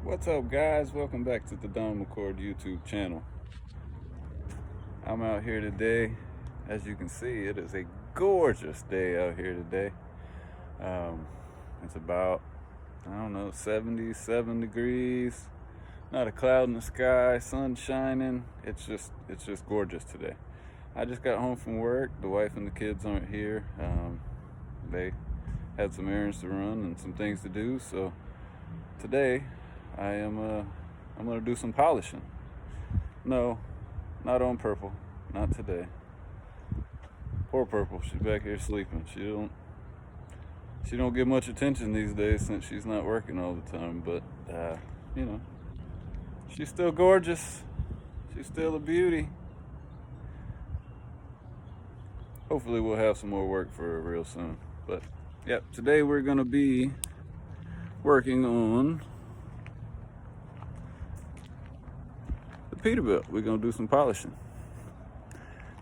What's up, guys? Welcome back to the Don McCord YouTube channel. I'm out here today. As you can see, it is a gorgeous day out here today. It's about, I don't know, 77 degrees. Not a cloud in the sky, sun shining. It's just gorgeous today. I just got home from work. The wife and the kids aren't here. They had some errands to run and some things to do. So today, I'm gonna do some polishing. No, not on Purple, not today. Poor Purple, she's back here sleeping. She don't get much attention these days since she's not working all the time. But you know, she's still gorgeous. She's still a beauty. Hopefully we'll have some more work for her real soon. But yep, today we're gonna be working on the Peterbilt. We're gonna do some polishing.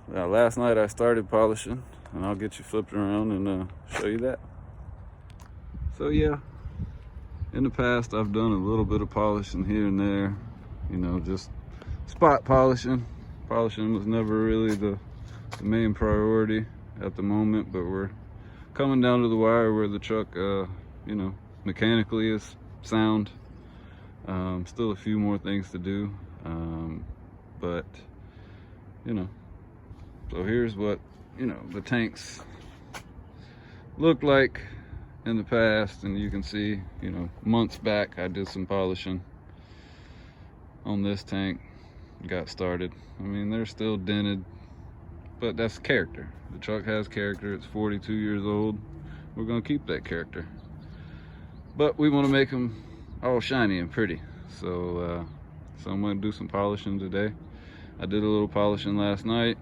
Last night I started polishing, and I'll get you flipped around and show you that. So yeah, in the past I've done a little bit of polishing here and there, you know, just spot polishing. Polishing was never really the main priority at the moment, but we're coming down to the wire where the truck, you know, mechanically is sound. Still a few more things to do. But you know, so here's what, you know, the tanks look like in the past. And you can see, you know, months back I did some polishing on this tank, got started. I mean, they're still dented, but that's character. The truck has character. It's 42 years old. We're gonna keep that character, but we want to make them all shiny and pretty. So I'm going to do some polishing today. I did a little polishing last night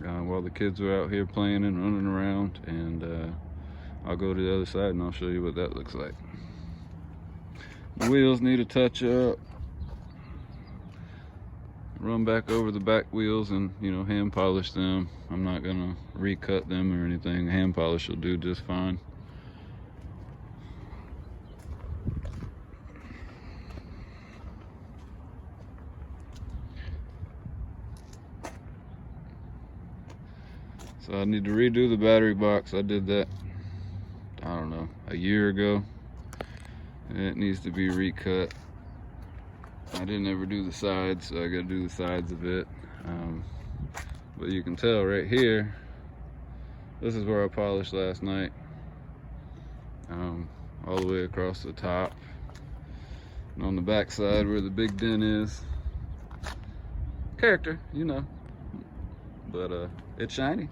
while the kids were out here playing and running around, and I'll go to the other side and I'll show you what that looks like. The wheels need a touch up. Run back over the back wheels and, you know, hand polish them. I'm not going to recut them or anything. Hand polish will do just fine. So I need to redo the battery box. I did that, I don't know, a year ago. And it needs to be recut. I didn't ever do the sides, so I gotta do the sides of it. But you can tell right here, this is where I polished last night. All the way across the top. And on the back side where the big dent is. Character, you know. But it's shiny.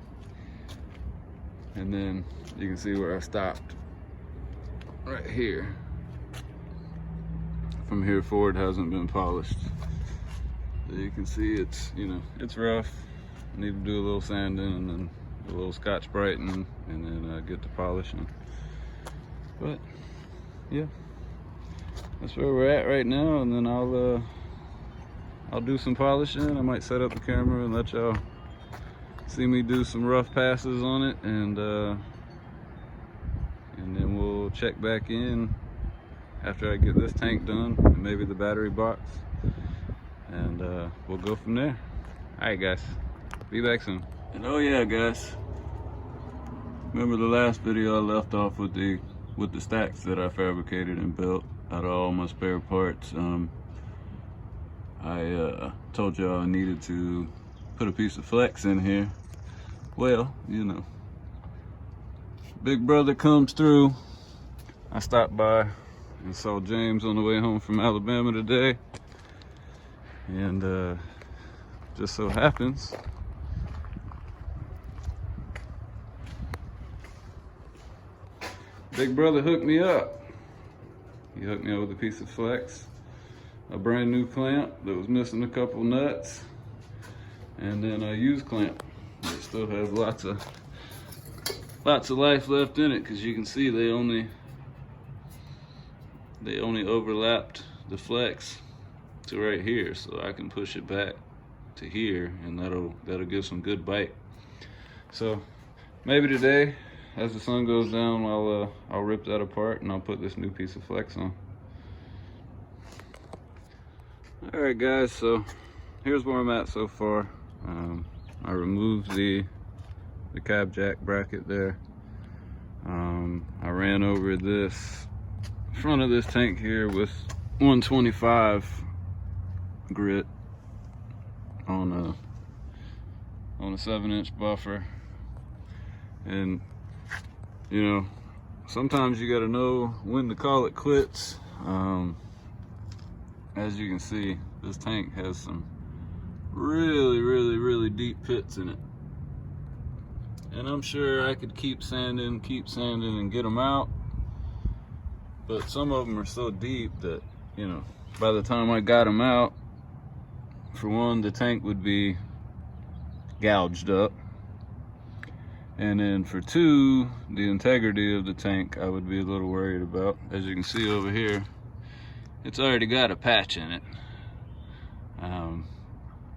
And then you can see where I stopped right here. From here forward hasn't been polished. So you can see it's, you know, it's rough. I need to do a little sanding and then a little Scotch Brighten, and then get to polishing. But yeah, that's where we're at right now. And then I'll do some polishing. I might set up the camera and let y'all see me do some rough passes on it, and then we'll check back in after I get this tank done and maybe the battery box, and we'll go from there. All right, guys, be back soon. And oh yeah, guys, remember the last video I left off with the stacks that I fabricated and built out of all my spare parts. I told y'all I needed to put a piece of flex in here. Well, you know, big brother comes through. I stopped by and saw James on the way home from Alabama today, and just so happens big brother hooked me up. He hooked me up with a piece of flex, a brand new clamp that was missing a couple nuts, and then a used clamp that still has lots of life left in it, because you can see they only overlapped the flex to right here, so I can push it back to here, and that'll give some good bite. So maybe today, as the sun goes down, I'll rip that apart and I'll put this new piece of flex on. All right, guys, so here's where I'm at so far. I removed the cab jack bracket there. I ran over this front of this tank here with 125 grit on a 7-inch buffer. And you know, sometimes you got to know when to call it quits. As you can see, this tank has some really deep pits in it, and I'm sure I could keep sanding and get them out, but some of them are so deep that, you know, by the time I got them out, for one, the tank would be gouged up, and then for two, the integrity of the tank I would be a little worried about. As you can see over here, it's already got a patch in it.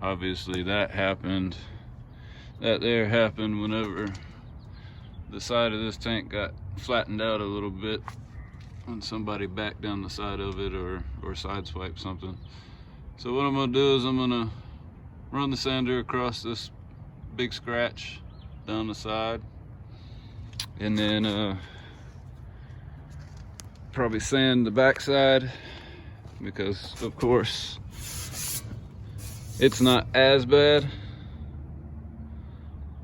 Obviously that happened whenever the side of this tank got flattened out a little bit, when somebody backed down the side of it or sideswiped something. So what I'm gonna do is I'm gonna run the sander across this big scratch down the side, and then probably sand the backside, because of course it's not as bad,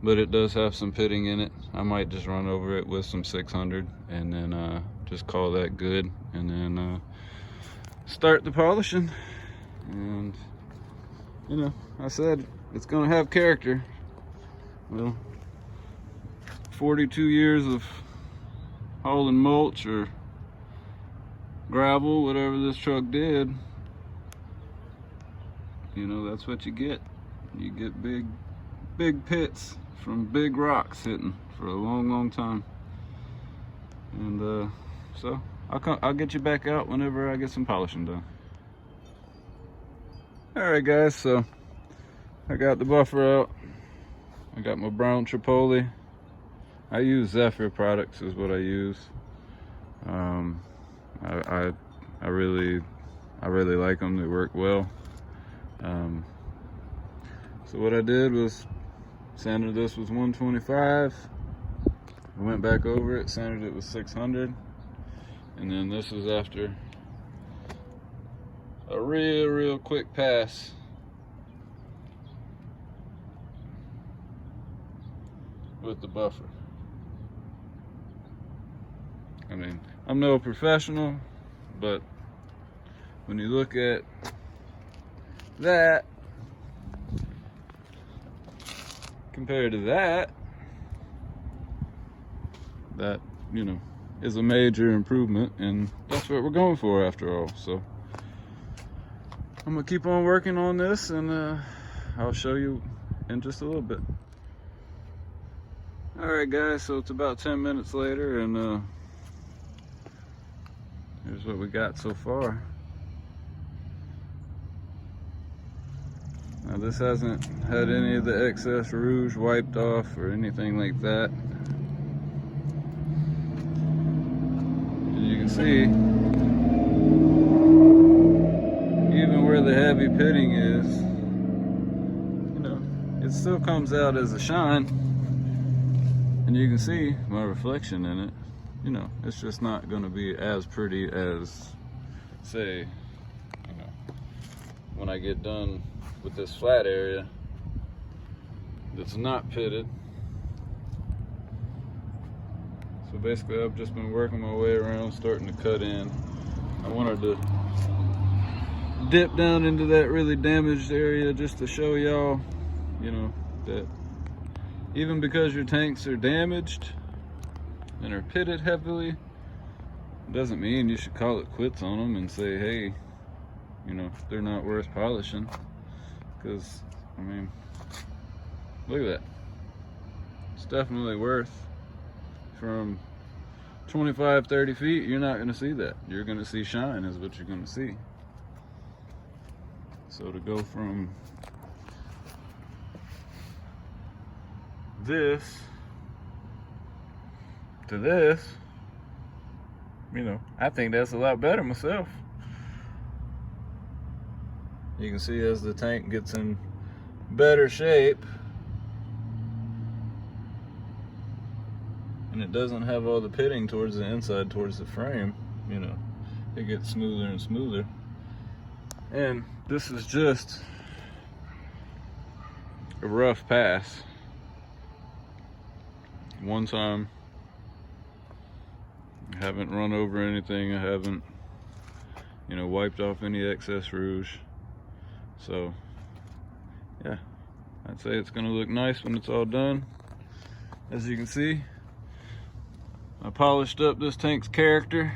but it does have some pitting in it. I might just run over it with some 600 and then just call that good, and then start the polishing. And you know, I said it's gonna have character. Well, 42 years of hauling mulch or gravel, whatever this truck did, you know, that's what you get. You get big pits from big rocks hitting for a long time. And so I'll get you back out whenever I get some polishing done. All right, guys, so I got the buffer out. I got my brown Tripoli. I use Zephyr products is what I use. I really like them. They work well. So what I did was sanded this with 125. I went back over it, sanded it with 600, and then this is after a real quick pass with the buffer. I mean, I'm no professional, but when you look at that compared to that, you know, is a major improvement, and that's what we're going for after all. So I'm gonna keep on working on this, and I'll show you in just a little bit. All right, guys, so it's about 10 minutes later, and here's what we got so far. Now, this hasn't had any of the excess rouge wiped off or anything like that. As you can see, even where the heavy pitting is, you know, it still comes out as a shine. And you can see my reflection in it. You know, it's just not gonna be as pretty as, say, you know, when I get done with this flat area that's not pitted. So basically I've just been working my way around, starting to cut in. I wanted to dip down into that really damaged area just to show y'all, you know, that even because your tanks are damaged and are pitted heavily, doesn't mean you should call it quits on them and say, hey, you know, they're not worth polishing. Because, I mean, look at that. It's definitely worth, from 25, 30 feet, you're not going to see that. You're going to see shine is what you're going to see. So to go from this to this, you know, I think that's a lot better myself. You can see as the tank gets in better shape and it doesn't have all the pitting towards the inside, towards the frame, you know, it gets smoother and smoother. And this is just a rough pass. One time, I haven't run over anything, I haven't, you know, wiped off any excess rouge. So yeah, I'd say it's gonna look nice when it's all done. As you can see, I polished up this tank's character,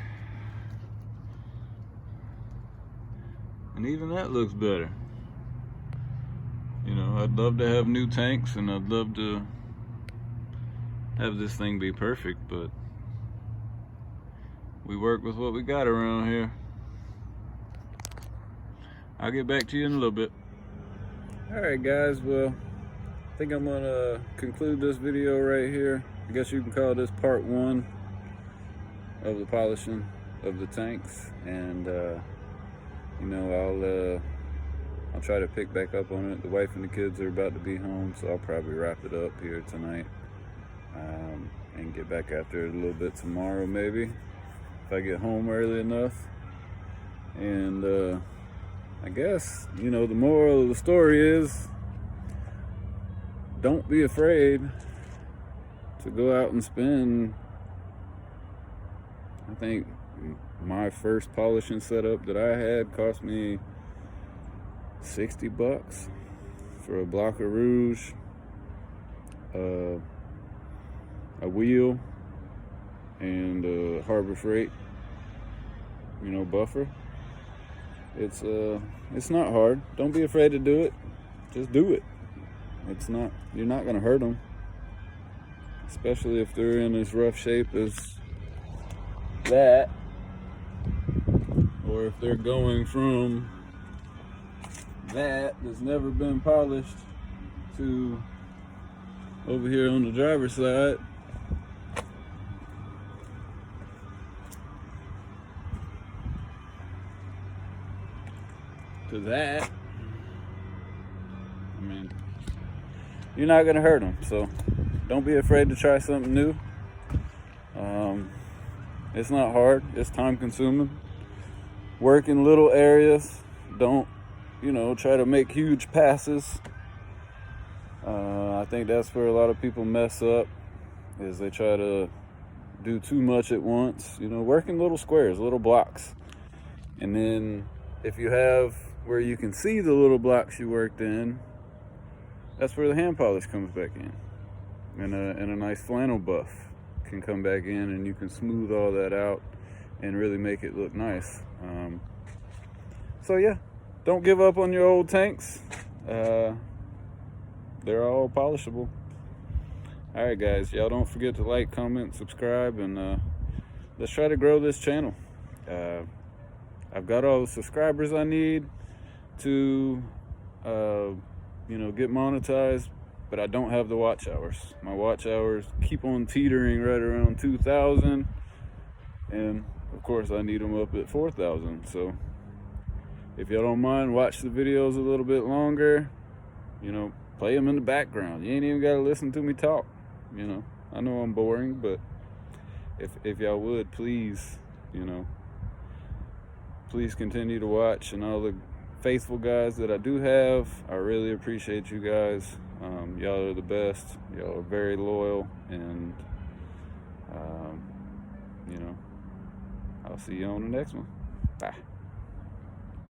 and even that looks better. You know, I'd love to have new tanks and I'd love to have this thing be perfect, but we work with what we got around here. I'll get back to you in a little bit. Alright guys, well, I think I'm gonna conclude this video right here. I guess you can call this part 1 of the polishing of the tanks, and you know, I'll try to pick back up on it. The wife and the kids are about to be home, so I'll probably wrap it up here tonight, and get back after it a little bit tomorrow maybe, if I get home early enough. And I guess, you know, the moral of the story is, don't be afraid to go out and spend. I think my first polishing setup that I had cost me $60 for a block of rouge, a wheel, and a Harbor Freight, you know, buffer. It's not hard. Don't be afraid to do it. Just do it. You're not gonna hurt them, especially if they're in as rough shape as that, or if they're going from that's never been polished to over here on the driver's side. To that, I mean, you're not gonna hurt them, so don't be afraid to try something new. It's not hard, it's time consuming. Work in little areas. Don't, you know, try to make huge passes. I think that's where a lot of people mess up, is they try to do too much at once. You know, work in little squares, little blocks. And then if you have where you can see the little blocks you worked in, that's where the hand polish comes back in. And a nice flannel buff can come back in, and you can smooth all that out and really make it look nice. So yeah, don't give up on your old tanks. They're all polishable. All right guys, y'all don't forget to like, comment, subscribe, and let's try to grow this channel. I've got all the subscribers I need to you know, get monetized, but I don't have the watch hours. My watch hours keep on teetering right around 2,000, and of course I need them up at 4,000. So if y'all don't mind, watch the videos a little bit longer. You know, play them in the background. You ain't even got to listen to me talk. You know, I know I'm boring, but if y'all would, please, you know, please continue to watch. And all the faithful guys that I do have, I really appreciate you guys. Y'all are the best. Y'all are very loyal, and you know, I'll see you on the next one. Bye.